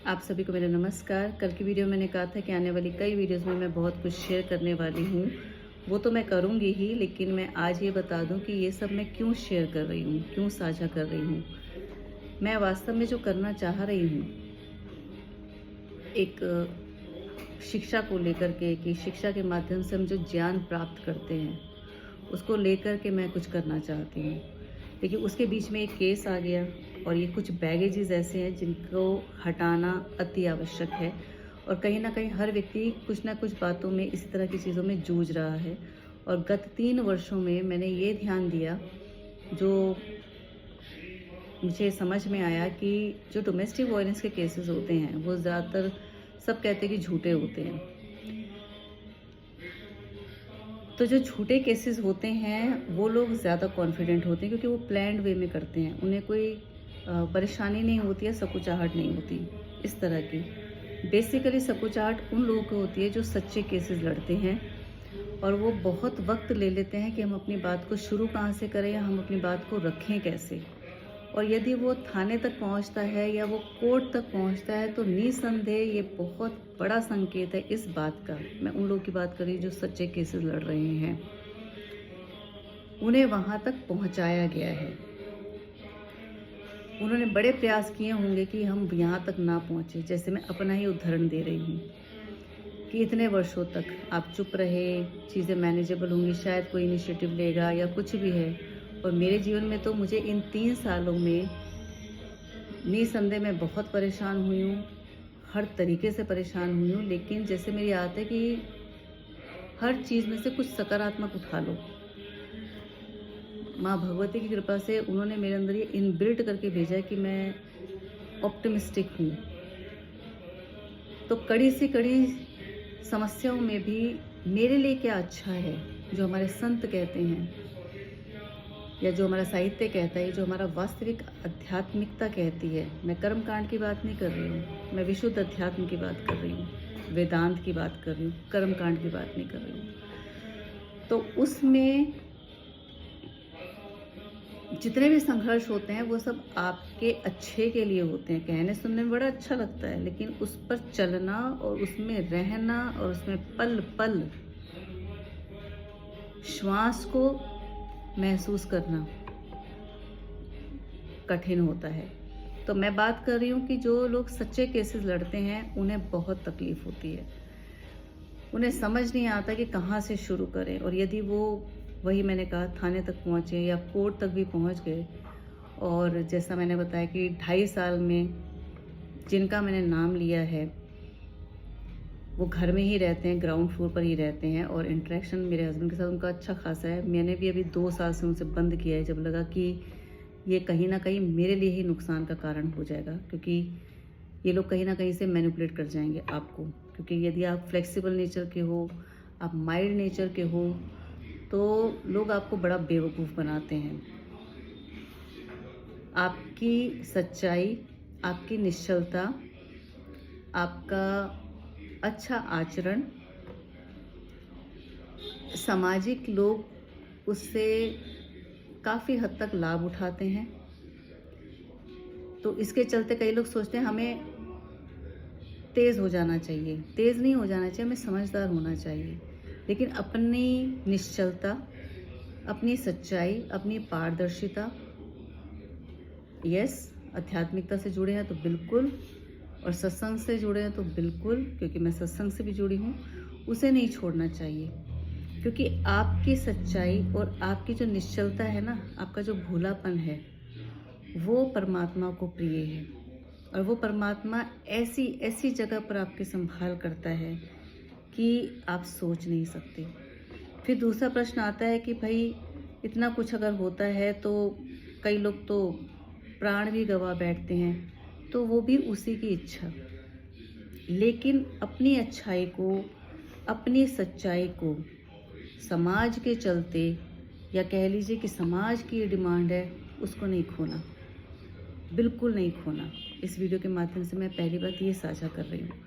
आप सभी को मेरा नमस्कार। कल की वीडियो में मैंने कहा था कि आने वाली कई वीडियोस में मैं बहुत कुछ शेयर करने वाली हूँ। वो तो मैं करूँगी ही, लेकिन मैं आज ये बता दूँ कि ये सब मैं क्यों शेयर कर रही हूँ, क्यों साझा कर रही हूँ। मैं वास्तव में जो करना चाह रही हूँ, एक शिक्षा को लेकर के कि शिक्षा के माध्यम से हम जो ज्ञान प्राप्त करते हैं, उसको लेकर के मैं कुछ करना चाहती हूँ। लेकिन उसके बीच में एक केस आ गया और ये कुछ बैगेजेस ऐसे हैं जिनको हटाना अति आवश्यक है। और कहीं न कहीं हर व्यक्ति कुछ न कुछ बातों में इसी तरह की चीज़ों में जूझ रहा है। और गत 3 वर्षों में मैंने ये ध्यान दिया, जो मुझे समझ में आया कि जो डोमेस्टिक वायलेंस के केसेस होते हैं, वो ज़्यादातर सब कहते हैं कि झूठे होते हैं। तो जो झूठे केसेस होते हैं, वो लोग ज़्यादा कॉन्फिडेंट होते हैं क्योंकि वो प्लान्ड वे में करते हैं। उन्हें कोई परेशानी नहीं होती है, संकुचाहट नहीं होती इस तरह की। बेसिकली संकुचाहट उन लोगों को होती है जो सच्चे केसेस लड़ते हैं, और वो बहुत वक्त ले लेते हैं कि हम अपनी बात को शुरू कहाँ से करें या हम अपनी बात को रखें कैसे। और यदि वो थाने तक पहुंचता है या वो कोर्ट तक पहुंचता है, तो निसंदेह ये बहुत बड़ा संकेत है इस बात का। मैं उन लोगों की बात कर रही हूँ जो सच्चे केसेस लड़ रहे हैं, उन्हें वहां तक पहुंचाया गया है। उन्होंने बड़े प्रयास किए होंगे कि हम यहाँ तक ना पहुँचे। जैसे मैं अपना ही उदाहरण दे रही हूँ कि इतने वर्षों तक आप चुप रहे, चीज़ें मैनेजेबल होंगी, शायद कोई इनिशिएटिव लेगा या कुछ भी है। और मेरे जीवन में तो मुझे इन 3 सालों में निसंदेह मैं बहुत परेशान हुई हूँ, हर तरीके से परेशान हुई हूँ। लेकिन जैसे मेरी आदत है कि हर चीज़ में से कुछ सकारात्मक उठा लो। माँ भगवती की कृपा से उन्होंने मेरे अंदर ये इनबिल्ट करके भेजा है कि मैं ऑप्टिमिस्टिक हूँ। तो कड़ी से कड़ी समस्याओं में भी मेरे लिए क्या अच्छा है, जो हमारे संत कहते हैं या जो हमारा साहित्य कहता है, जो हमारा वास्तविक आध्यात्मिकता कहती है। मैं कर्म कांड की बात नहीं कर रही हूँ, मैं विशुद्ध अध्यात्म की बात कर रही हूँ, वेदांत की बात कर रही हूँ, कर्म कांड की बात नहीं कर रही हूँ। तो उसमें जितने भी संघर्ष होते हैं, वो सब आपके अच्छे के लिए होते हैं। कहने सुनने में बड़ा अच्छा लगता है, लेकिन उस पर चलना और उसमें रहना और उसमें पल पल श्वास को महसूस करना कठिन होता है। तो मैं बात कर रही हूँ कि जो लोग सच्चे केसेस लड़ते हैं, उन्हें बहुत तकलीफ होती है। उन्हें समझ नहीं आता कि कहाँ से शुरू करें। और यदि वो, वही मैंने कहा, थाने तक पहुँचे या कोर्ट तक भी पहुँच गए, और जैसा मैंने बताया कि 2.5 साल में जिनका मैंने नाम लिया है, वो घर में ही रहते हैं, ग्राउंड फ्लोर पर ही रहते हैं, और इंटरेक्शन मेरे हस्बैंड के साथ उनका अच्छा खासा है। मैंने भी अभी 2 साल से उनसे बंद किया है, जब लगा कि ये कहीं ना कहीं मेरे लिए ही नुकसान का कारण हो जाएगा, क्योंकि ये लोग कहीं ना कहीं से मैनिपुलेट कर जाएंगे आपको। क्योंकि यदि आप फ्लेक्सिबल नेचर के हो, आप माइल्ड नेचर के हो, तो लोग आपको बड़ा बेवकूफ़ बनाते हैं। आपकी सच्चाई, आपकी निश्चलता, आपका अच्छा आचरण, सामाजिक लोग उससे काफ़ी हद तक लाभ उठाते हैं। तो इसके चलते कई लोग सोचते हैं हमें तेज़ हो जाना चाहिए। तेज़ नहीं हो जाना चाहिए, हमें समझदार होना चाहिए। लेकिन अपनी निश्चलता, अपनी सच्चाई, अपनी पारदर्शिता, यस, आध्यात्मिकता से जुड़े हैं तो बिल्कुल, और सत्संग से जुड़े हैं तो बिल्कुल, क्योंकि मैं सत्संग से भी जुड़ी हूँ, उसे नहीं छोड़ना चाहिए। क्योंकि आपकी सच्चाई और आपकी जो निश्चलता है ना, आपका जो भोलापन है, वो परमात्मा को प्रिय है। और वो परमात्मा ऐसी ऐसी जगह पर आपकी संभाल करता है कि आप सोच नहीं सकते। फिर दूसरा प्रश्न आता है कि भाई, इतना कुछ अगर होता है तो कई लोग तो प्राण भी गंवा बैठते हैं, तो वो भी उसी की इच्छा। लेकिन अपनी अच्छाई को, अपनी सच्चाई को समाज के चलते, या कह लीजिए कि समाज की ये डिमांड है, उसको नहीं खोना, बिल्कुल नहीं खोना। इस वीडियो के माध्यम से मैं पहली बात ये साझा कर रही हूँ।